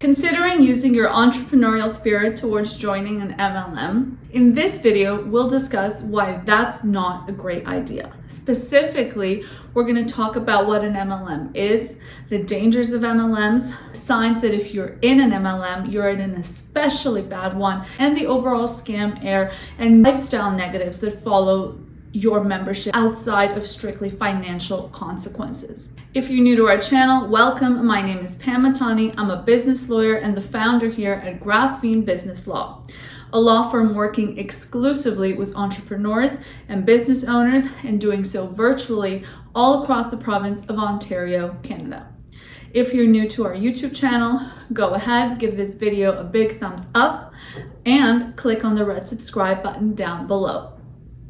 Considering using your entrepreneurial spirit towards joining an MLM, in this video, we'll discuss why that's not a great idea. Specifically, we're going to talk about what an MLM is, the dangers of MLMs, signs that if you're in an MLM, you're in an especially bad one, and the overall scam air and lifestyle negatives that follow your membership outside of strictly financial consequences. If you're new to our channel, welcome. My name is Pamela Metani. I'm a business lawyer and the founder here at Graphene Business Law, a law firm working exclusively with entrepreneurs and business owners and doing so virtually all across the province of Ontario, Canada. If you're new to our YouTube channel, go ahead, give this video a big thumbs up and click on the red subscribe button down below.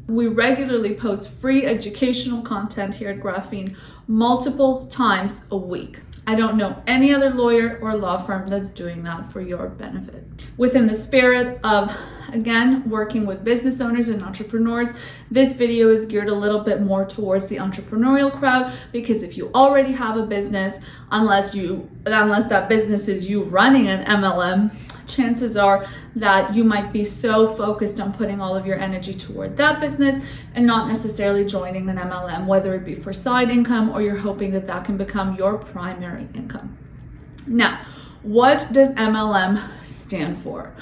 We regularly post free educational content here at Graphene multiple times a week. I don't know any other lawyer or law firm that's doing that for your benefit. Within the spirit of, again, working with business owners and entrepreneurs, this video is geared a little bit more towards the entrepreneurial crowd, because if you already have a business, unless that business is you running an MLM, chances are that you might be so focused on putting all of your energy toward that business and not necessarily joining an MLM, whether it be for side income or you're hoping that that can become your primary income. Now, what does MLM stand for?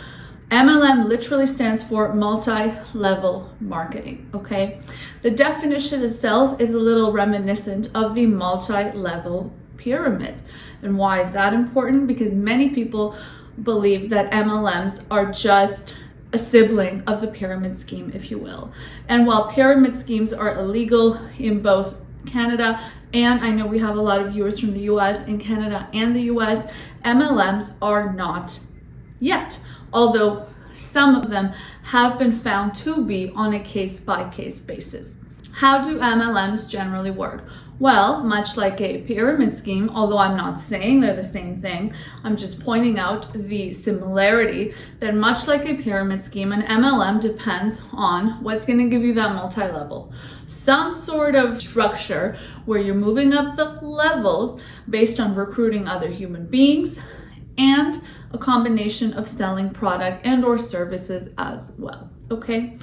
MLM literally stands for multi-level marketing, okay? The definition itself is a little reminiscent of the multi-level pyramid. And why is that important? Because many people believe that MLMs are just a sibling of the pyramid scheme, if you will. And while pyramid schemes are illegal in both Canada, and I know we have a lot of viewers from the US, in Canada and the US, MLMs are not yet, although some of them have been found to be on a case-by-case basis. How do MLMs generally work? Well, much like a pyramid scheme, although I'm not saying they're the same thing, I'm just pointing out the similarity that much like a pyramid scheme, an MLM depends on what's going to give you that multi-level. Some sort of structure where you're moving up the levels based on recruiting other human beings and a combination of selling product and or services as well, okay?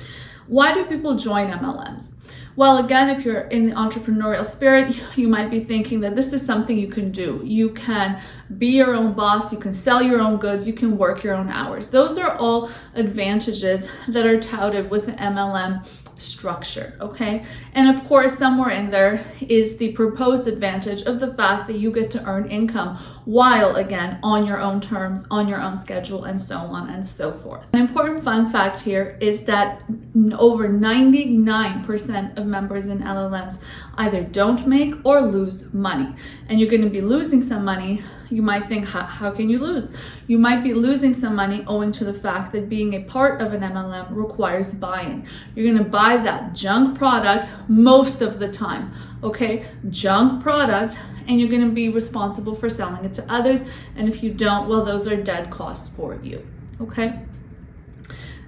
Why do people join MLMs? Well, again, if you're in the entrepreneurial spirit, you might be thinking that this is something you can do. You can be your own boss, you can sell your own goods, you can work your own hours. Those are all advantages that are touted with the MLM structure, okay? And of course, somewhere in there is the proposed advantage of the fact that you get to earn income while, again, on your own terms, on your own schedule, and so on and so forth. An important fun fact here is that over 99% of members in LLMs either don't make or lose money. And you're going to be losing some money. You might think, how can you lose? You might be losing some money owing to the fact that being a part of an MLM requires buy-in. You're going to buy that junk product most of the time, okay? Junk product, and you're going to be responsible for selling it to others. And if you don't, well, those are dead costs for you, okay?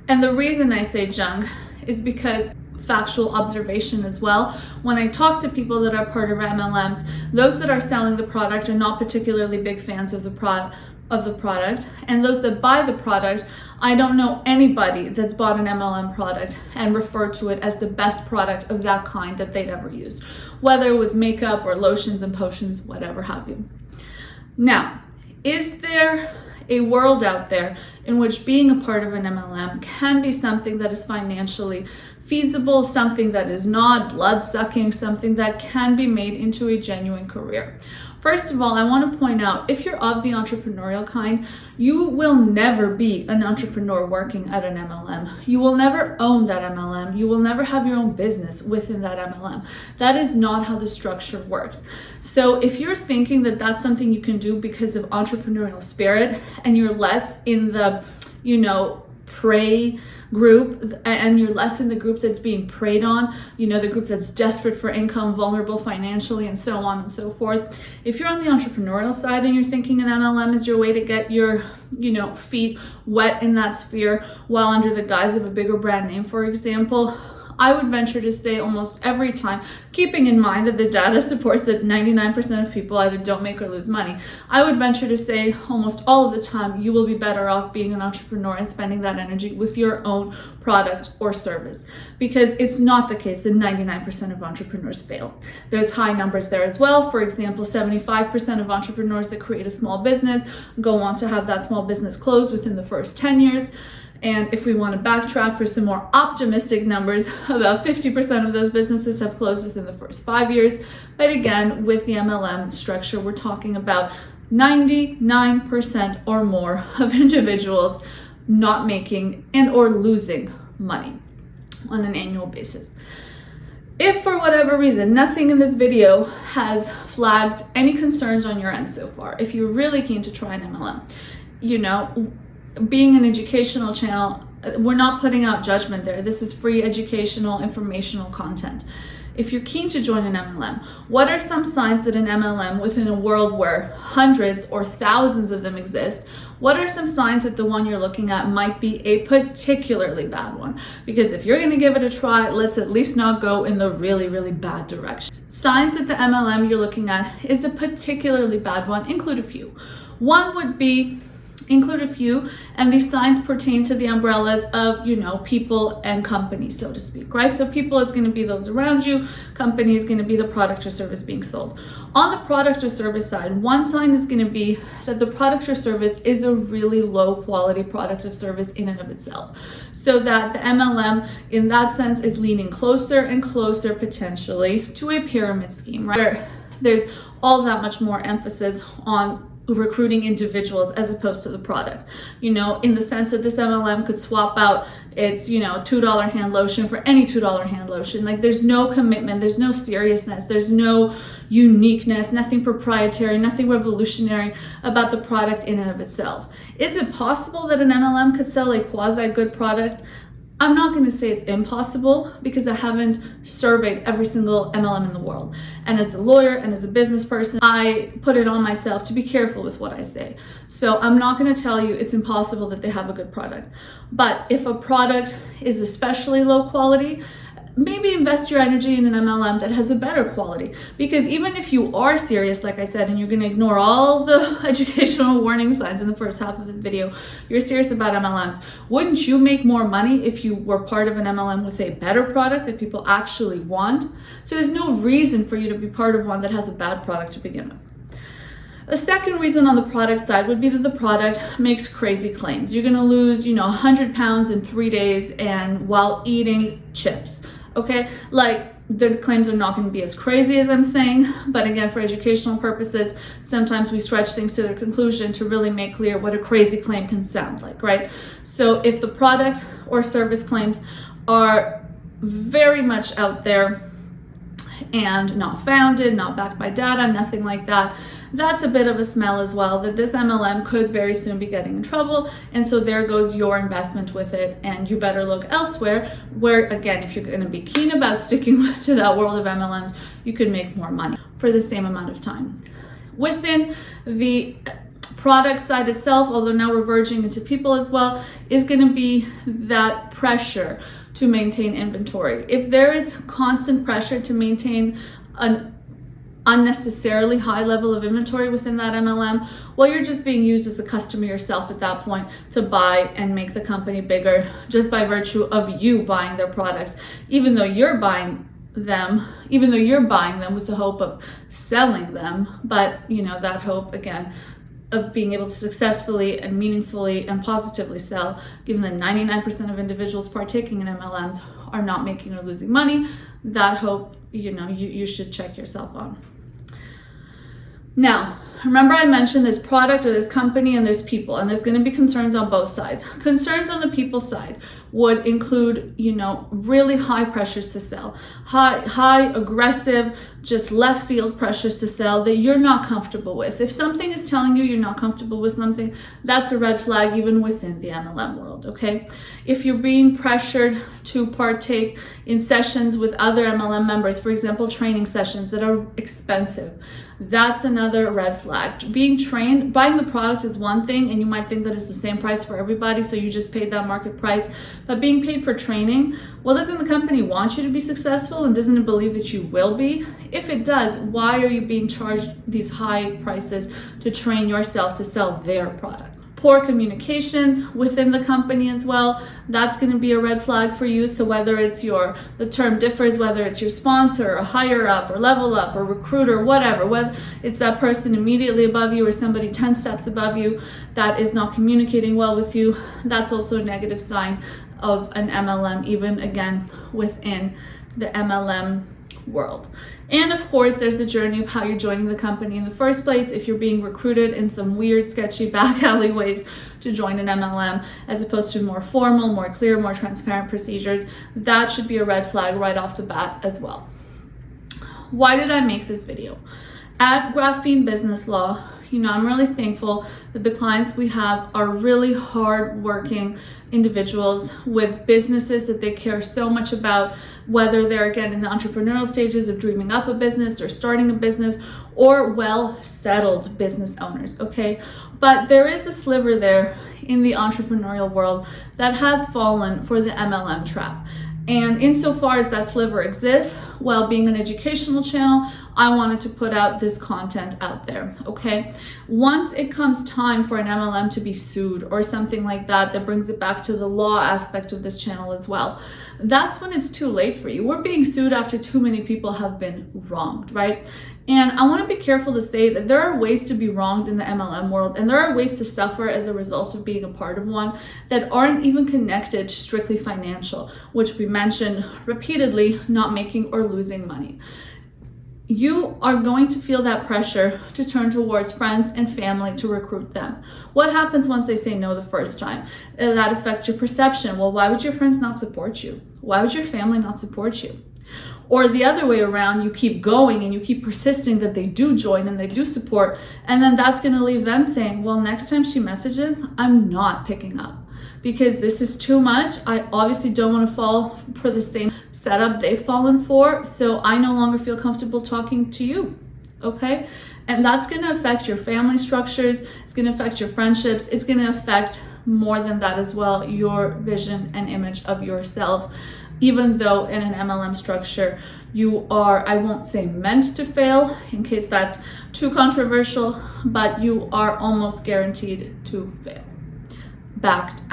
And the reason I say junk is because factual observation as well. When I talk to people that are part of MLMs, those that are selling the product are not particularly big fans of the product, and those that buy the product, I don't know anybody that's bought an MLM product and referred to it as the best product of that kind that they'd ever used, whether it was makeup or lotions and potions, whatever have you. Now, is there a world out there in which being a part of an MLM can be something that is financially feasible, something that is not blood-sucking, something that can be made into a genuine career? First of all, I want to point out, if you're of the entrepreneurial kind, you will never be an entrepreneur working at an MLM. You will never own that MLM. You will never have your own business within that MLM. That is not how the structure works. So if you're thinking that that's something you can do because of entrepreneurial spirit and you're less in the, prey group, and you're less in the group that's being preyed on, the group that's desperate for income, vulnerable financially, and so on and so forth. If you're on the entrepreneurial side and you're thinking an MLM is your way to get your, feet wet in that sphere while under the guise of a bigger brand name, for example, I would venture to say almost every time, keeping in mind that the data supports that 99% of people either don't make or lose money, I would venture to say almost all of the time you will be better off being an entrepreneur and spending that energy with your own product or service, because it's not the case that 99% of entrepreneurs fail. There's high numbers there as well. For example, 75% of entrepreneurs that create a small business go on to have that small business close within the first 10 years. And if we want to backtrack for some more optimistic numbers, about 50% of those businesses have closed within the first 5 years. But again, with the MLM structure, we're talking about 99% or more of individuals not making and or losing money on an annual basis. If for whatever reason, nothing in this video has flagged any concerns on your end so far, if you're really keen to try an MLM, you know, being an educational channel, we're not putting out judgment there. This is free educational, informational content. If you're keen to join an MLM, what are some signs that an MLM, within a world where hundreds or thousands of them exist, what are some signs that the one you're looking at might be a particularly bad one? Because if you're going to give it a try, let's at least not go in the really, really bad direction. Signs that the MLM you're looking at is a particularly bad one include a few. One would be include a few, and these signs pertain to the umbrellas of, you know, people and companies, so to speak, right? So people is going to be those around you, company is going to be the product or service being sold. On the product or service side, one sign is going to be that the product or service is a really low quality product or service in and of itself, so that the MLM in that sense is leaning closer and closer potentially to a pyramid scheme, right? Where there's all that much more emphasis on recruiting individuals as opposed to the product, you know, in the sense that this MLM could swap out its, you know, $2 hand lotion for any $2 hand lotion. Like, there's no commitment, there's no seriousness, there's no uniqueness, nothing proprietary, nothing revolutionary about the product in and of itself. Is it possible that an MLM could sell a quasi good product? I'm not going to say it's impossible, because I haven't surveyed every single MLM in the world. And as a lawyer and as a business person, I put it on myself to be careful with what I say. So I'm not going to tell you it's impossible that they have a good product. But if a product is especially low quality, maybe invest your energy in an MLM that has a better quality. Because even if you are serious, like I said, and you're going to ignore all the educational warning signs in the first half of this video, you're serious about MLMs, wouldn't you make more money if you were part of an MLM with a better product that people actually want? So there's no reason for you to be part of one that has a bad product to begin with. The second reason on the product side would be that the product makes crazy claims. You're going to lose, you know, 100 pounds in 3 days and while eating chips. Okay, like, the claims are not going to be as crazy as I'm saying, but again, for educational purposes, sometimes we stretch things to their conclusion to really make clear what a crazy claim can sound like, right? So if the product or service claims are very much out there and not founded, not backed by data, nothing like that, that's a bit of a smell as well, that this MLM could very soon be getting in trouble. And so there goes your investment with it, and you better look elsewhere, where again, if you're going to be keen about sticking to that world of MLMs, you could make more money for the same amount of time. Within the product side itself, although now we're verging into people as well, is going to be that pressure to maintain inventory. If there is constant pressure to maintain an unnecessarily high level of inventory within that MLM, well, you're just being used as the customer yourself at that point to buy and make the company bigger just by virtue of you buying their products, even though you're buying them with the hope of selling them. But you know, that hope again of being able to successfully and meaningfully and positively sell, given that 99% of individuals partaking in MLMs are not making or losing money, that hope, you know, you should check yourself on. Now, remember I mentioned there's product or there's company and there's people, and there's going to be concerns on both sides. Concerns on the people side would include, you know, really high pressures to sell, high aggressive, just left field pressures to sell that you're not comfortable with. If something is telling you you're not comfortable with something, that's a red flag even within the MLM world, okay? If you're being pressured to partake in sessions with other MLM members, for example, training sessions that are expensive, that's another red flag. Being trained, buying the product is one thing, and you might think that it's the same price for everybody, so you just paid that market price. But being paid for training, Well, doesn't the company want you to be successful, and doesn't it believe that you will be? If it does, why are you being charged these high prices to train yourself to sell their product? Poor communications within the company as well, that's going to be a red flag for you. So whether it's the term differs, whether it's your sponsor or higher up or level up or recruiter, whatever, whether it's that person immediately above you or somebody 10 steps above you that is not communicating well with you, that's also a negative sign of an MLM, even again within the MLM world. And of course, there's the journey of how you're joining the company in the first place. If you're being recruited in some weird, sketchy back alleyways to join an MLM, as opposed to more formal, more clear, more transparent procedures, that should be a red flag right off the bat as well. Why did I make this video? At Graphene Business Law, I'm really thankful that the clients we have are really hard-working individuals with businesses that they care so much about, whether they're again in the entrepreneurial stages of dreaming up a business or starting a business, or well-settled business owners, okay? But there is a sliver there in the entrepreneurial world that has fallen for the MLM trap. And insofar as that sliver exists, while being an educational channel, I wanted to put out this content out there, okay? Once it comes time for an MLM to be sued or something like that, that brings it back to the law aspect of this channel as well, that's when it's too late for you. We're being sued after too many people have been wronged, right? And I want to be careful to say that there are ways to be wronged in the MLM world, and there are ways to suffer as a result of being a part of one that aren't even connected to strictly financial, which we mentioned repeatedly, not making or losing money. You are going to feel that pressure to turn towards friends and family to recruit them. What happens once they say no the first time? That affects your perception. Well, why would your friends not support you? Why would your family not support you? Or the other way around, you keep going and you keep persisting that they do join and they do support, and then that's going to leave them saying, well, next time she messages, I'm not picking up because this is too much. I obviously don't want to fall for the same setup they've fallen for, so I no longer feel comfortable talking to you, okay? And that's going to affect your family structures, it's going to affect your friendships, it's going to affect more than that as well, your vision and image of yourself. Even though in an MLM structure, you are, I won't say meant to fail in case that's too controversial, but you are almost guaranteed to fail, backed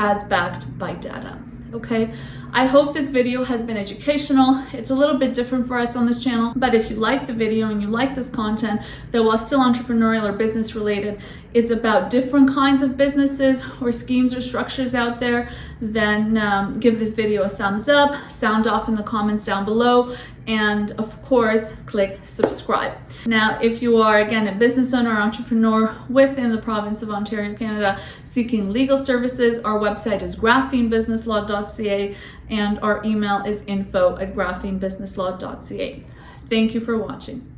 by data, okay? I hope this video has been educational. It's a little bit different for us on this channel, but if you like the video and you like this content that while still entrepreneurial or business related is about different kinds of businesses or schemes or structures out there, then give this video a thumbs up, sound off in the comments down below, and of course, click subscribe. Now, if you are, again, a business owner or entrepreneur within the province of Ontario, Canada, seeking legal services, our website is graphenebusinesslaw.ca and our email is info@graphenebusinesslaw.ca. Thank you for watching.